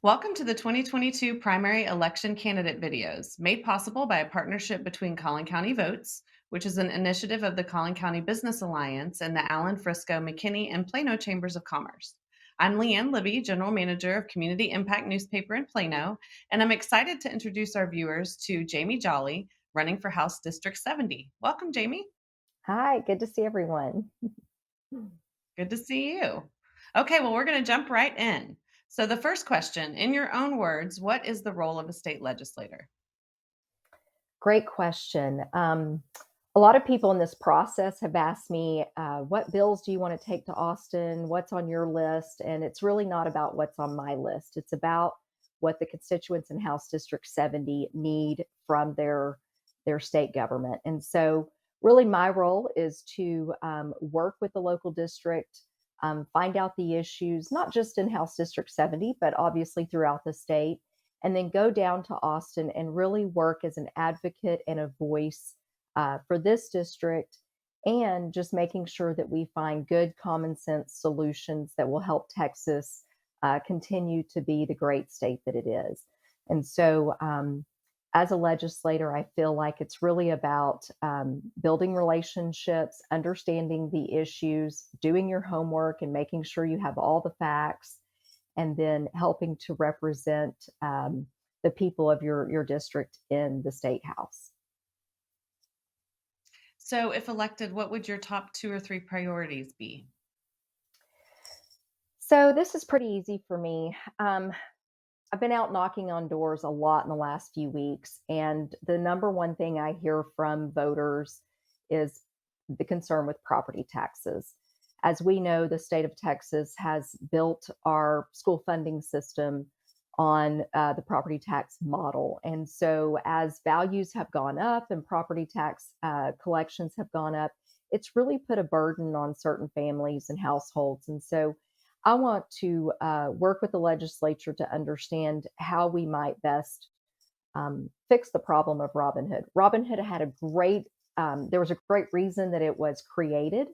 Welcome to the 2022 primary election candidate videos, made possible by a partnership between Collin County Votes, which is an initiative of the Collin County Business Alliance and the Allen, Frisco, McKinney, and Plano Chambers of Commerce. I'm Leanne Libby, General Manager of Community Impact Newspaper in Plano, and I'm excited to introduce our viewers to Jamee Jolly, running for House District 70. Welcome, Jamee. Hi, good to see everyone. Good to see you. Okay, well, we're going to jump right in. So, the first question, in your own words, what is the role of a state legislator? Great question. A lot of people in this process have asked me, what bills do you want to take to Austin? What's on your list? And it's really not about what's on my list. It's about what the constituents in House District 70 need from their state government. And so, really, my role is to work with the local district, find out the issues, not just in House District 70, but obviously throughout the state, and then go down to Austin and really work as an advocate and a voice for this district, and just making sure that we find good common sense solutions that will help Texas continue to be the great state that it is. And so, as a legislator, I feel like it's really about building relationships, understanding the issues, doing your homework, and making sure you have all the facts, and then helping to represent the people of your district in the state house. So, if elected, what would your top two or three priorities be? So this is pretty easy for me. I've been out knocking on doors a lot in the last few weeks, and the number one thing I hear from voters is the concern with property taxes. As we know, the state of Texas has built our school funding system on the property tax model. And so, as values have gone up and property tax collections have gone up, it's really put a burden on certain families and households. And so, I want to work with the legislature to understand how we might best fix the problem of Robin Hood. Robin Hood had a great, there was a great reason that it was created,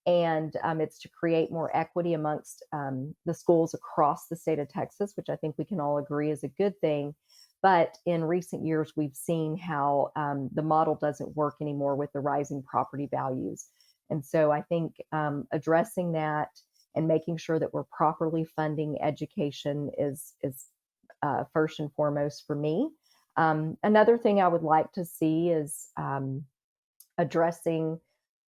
and it's to create more equity amongst the schools across the state of Texas, which I think we can all agree is a good thing. But in recent years, we've seen how the model doesn't work anymore with the rising property values. And so I think addressing that and making sure that we're properly funding education is first and foremost for me. Another thing I would like to see is addressing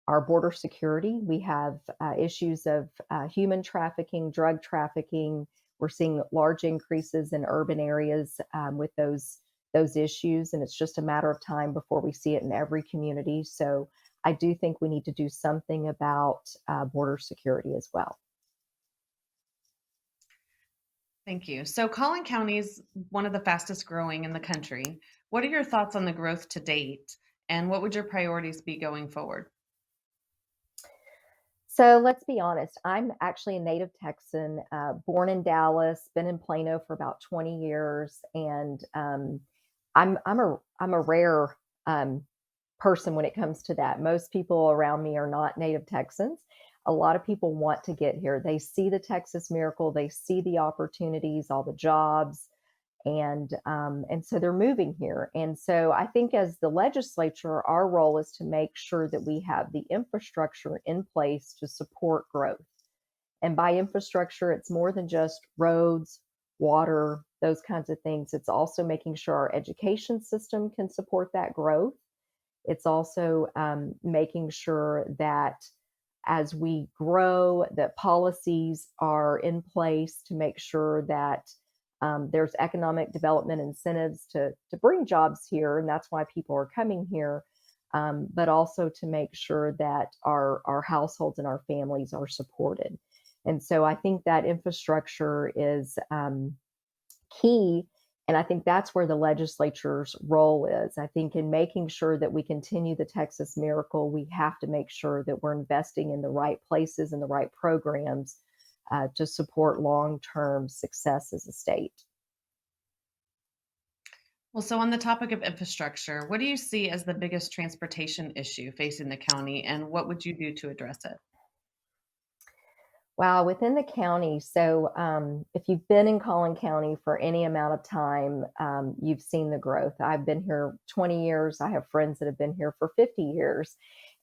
our border security. We have issues of human trafficking, drug trafficking. We're seeing large increases in urban areas with those issues, and it's just a matter of time before we see it in every community. So I do think we need to do something about border security as well. Thank you. So, Collin County is one of the fastest growing in the country. What are your thoughts on the growth to date, and what would your priorities be going forward? So let's be honest. I'm actually a native Texan, born in Dallas, been in Plano for about 20 years, and I'm a rare person when it comes to that. Most people around me are not native Texans. A lot of people want to get here. They see the Texas miracle, they see the opportunities, all the jobs, and so they're moving here. And so I think as the legislature, our role is to make sure that we have the infrastructure in place to support growth. And by infrastructure, it's more than just roads, water, those kinds of things. It's also making sure our education system can support that growth. It's also making sure that as we grow, that policies are in place to make sure that there's economic development incentives to bring jobs here, and that's why people are coming here. But also to make sure that our households and our families are supported. And so I think that infrastructure is key. And I think that's where the legislature's role is. I think in making sure that we continue the Texas miracle, we have to make sure that we're investing in the right places and the right programs to support long term success as a state. Well, so on the topic of infrastructure, what do you see as the biggest transportation issue facing the county, and what would you do to address it? Wow, within the county. So, if you've been in Collin County for any amount of time, you've seen the growth. I've been here 20 years. I have friends that have been here for 50 years,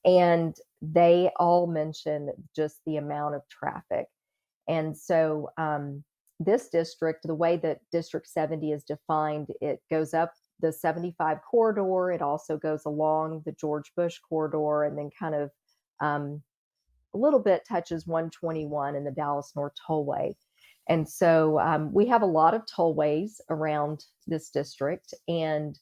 and they all mention just the amount of traffic. And so, this district, the way that District 70 is defined, it goes up the 75 corridor. It also goes along the George Bush corridor, and then kind of um, a little bit touches 121 and the Dallas North Tollway. And so we have a lot of tollways around this district. And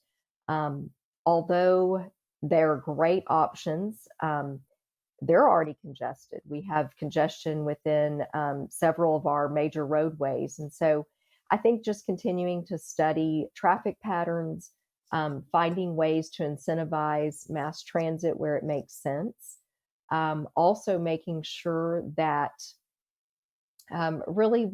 um, although they're great options, they're already congested. We have congestion within several of our major roadways. And so I think just continuing to study traffic patterns, finding ways to incentivize mass transit where it makes sense, also making sure that really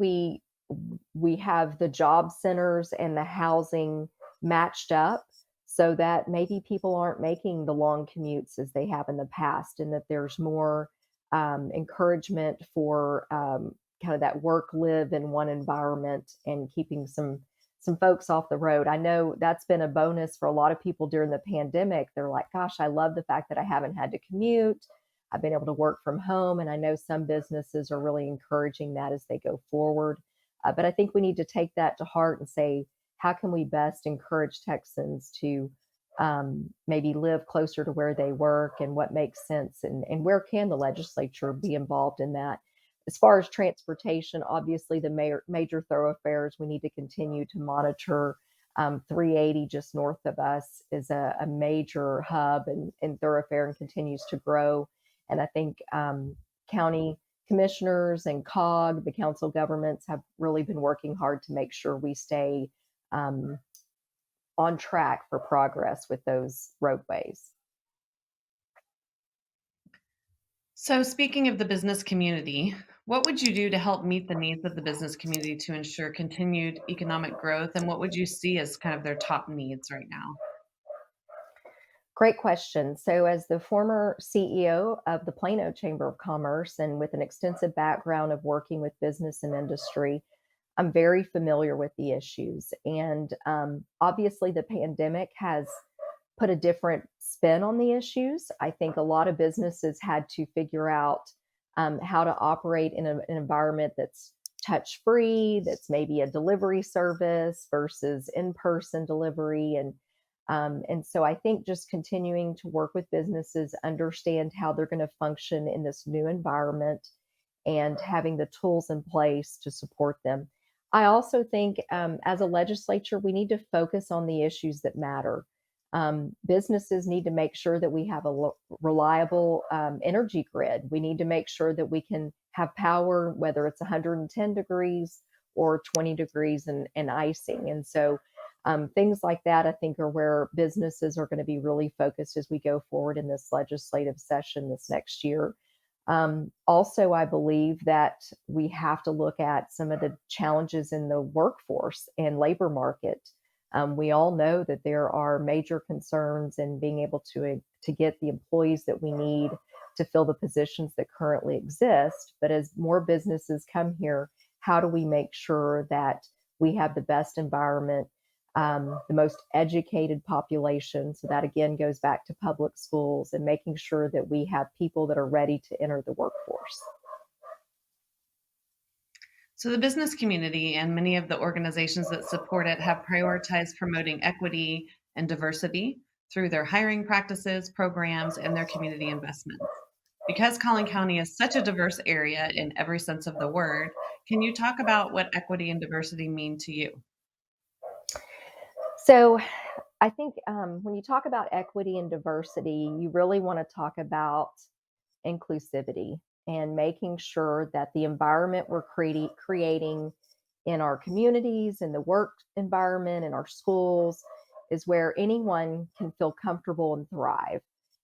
we have the job centers and the housing matched up so that maybe people aren't making the long commutes as they have in the past, and that there's more encouragement for kind of that work live in one environment and keeping some folks off the road. I know that's been a bonus for a lot of people during the pandemic. They're like, gosh, I love the fact that I haven't had to commute. I've been able to work from home, and I know some businesses are really encouraging that as they go forward. But I think we need to take that to heart and say, how can we best encourage Texans to maybe live closer to where they work, and what makes sense, and where can the legislature be involved in that? As far as transportation, obviously the major thoroughfares we need to continue to monitor. 380 just north of us is a major hub and thoroughfare and continues to grow. And I think county commissioners and COG, the council governments, have really been working hard to make sure we stay um, on track for progress with those roadways. So, speaking of the business community, what would you do to help meet the needs of the business community to ensure continued economic growth? And what would you see as kind of their top needs right now? Great question. So, as the former CEO of the Plano Chamber of Commerce and with an extensive background of working with business and industry, I'm very familiar with the issues. And obviously, the pandemic has put a different spin on the issues. I think a lot of businesses had to figure out how to operate in an environment that's touch free, that's maybe a delivery service versus in person delivery. And so I think just continuing to work with businesses, understand how they're going to function in this new environment, and having the tools in place to support them. I also think as a legislature, we need to focus on the issues that matter. Businesses need to make sure that we have a reliable energy grid. We need to make sure that we can have power, whether it's 110 degrees or 20 degrees and icing. And so things like that, I think, are where businesses are going to be really focused as we go forward in this legislative session this next year. Also, I believe that we have to look at some of the challenges in the workforce and labor market. We all know that there are major concerns in being able to get the employees that we need to fill the positions that currently exist. But as more businesses come here, how do we make sure that we have the best environment, the most educated population? So that again goes back to public schools and making sure that we have people that are ready to enter the workforce. So, the business community and many of the organizations that support it have prioritized promoting equity and diversity through their hiring practices, programs, and their community investments. Because Collin County is such a diverse area in every sense of the word, can you talk about what equity and diversity mean to you? So I think when you talk about equity and diversity, you really want to talk about inclusivity and making sure that the environment we're creating in our communities, in the work environment, in our schools, is where anyone can feel comfortable and thrive.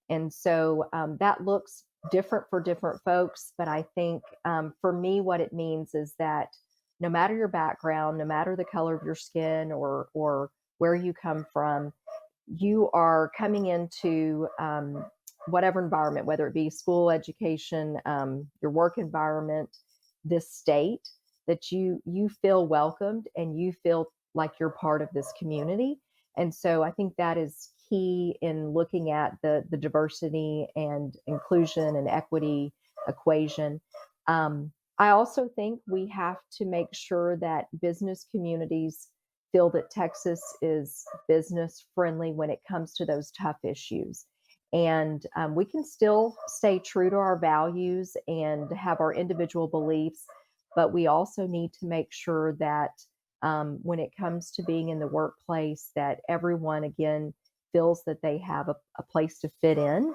And so that looks different for different folks. But I think for me, what it means is that no matter your background, no matter the color of your skin or where you come from, you are coming into whatever environment, whether it be school, education, your work environment, this state, that you feel welcomed and you feel like you're part of this community. And so I think that is key in looking at the diversity and inclusion and equity equation. I also think we have to make sure that business communities feel that Texas is business friendly when it comes to those tough issues. And we can still stay true to our values and have our individual beliefs, but we also need to make sure that when it comes to being in the workplace, that everyone again feels that they have a place to fit in.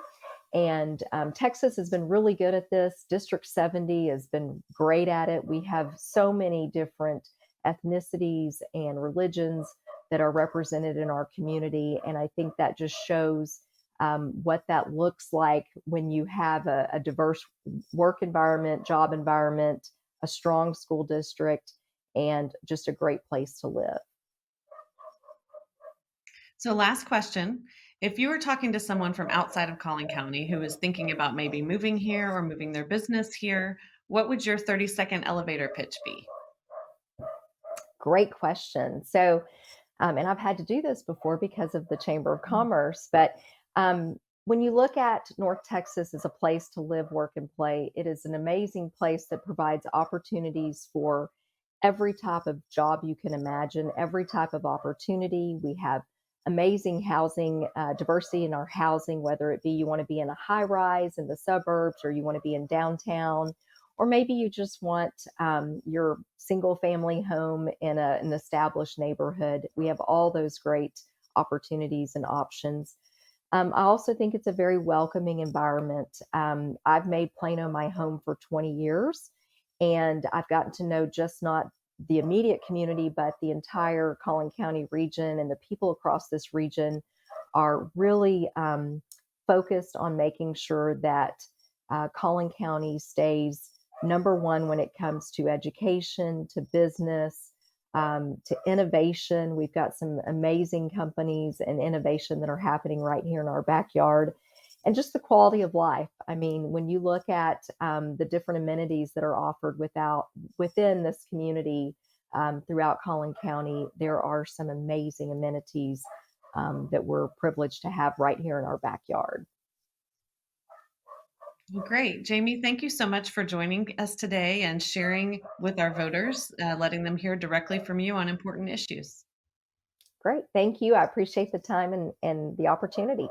And Texas has been really good at this. District 70 has been great at it. We have so many different ethnicities and religions that are represented in our community. And I think that just shows what that looks like when you have a diverse work environment, job environment, a strong school district, and just a great place to live. So, last question. If you were talking to someone from outside of Collin County who is thinking about maybe moving here or moving their business here, what would your 30-second elevator pitch be? Great question. So, and I've had to do this before because of the Chamber of Commerce, but when you look at North Texas as a place to live, work, and play, it is an amazing place that provides opportunities for every type of job you can imagine, every type of opportunity. We have amazing housing, diversity in our housing, whether it be you want to be in a high rise in the suburbs or you want to be in downtown, or maybe you just want your single family home in an established neighborhood. We have all those great opportunities and options. I also think it's a very welcoming environment. I've made Plano my home for 20 years, and I've gotten to know just not the immediate community, but the entire Collin County region. And the people across this region are really focused on making sure that Collin County stays number one when it comes to education, to business, to innovation. We've got some amazing companies and innovation that are happening right here in our backyard. And just the quality of life. I mean, when you look at the different amenities that are offered within this community throughout Collin County, there are some amazing amenities that we're privileged to have right here in our backyard. Well, great. Jamie, thank you so much for joining us today and sharing with our voters, letting them hear directly from you on important issues. Great. Thank you. I appreciate the time and the opportunity.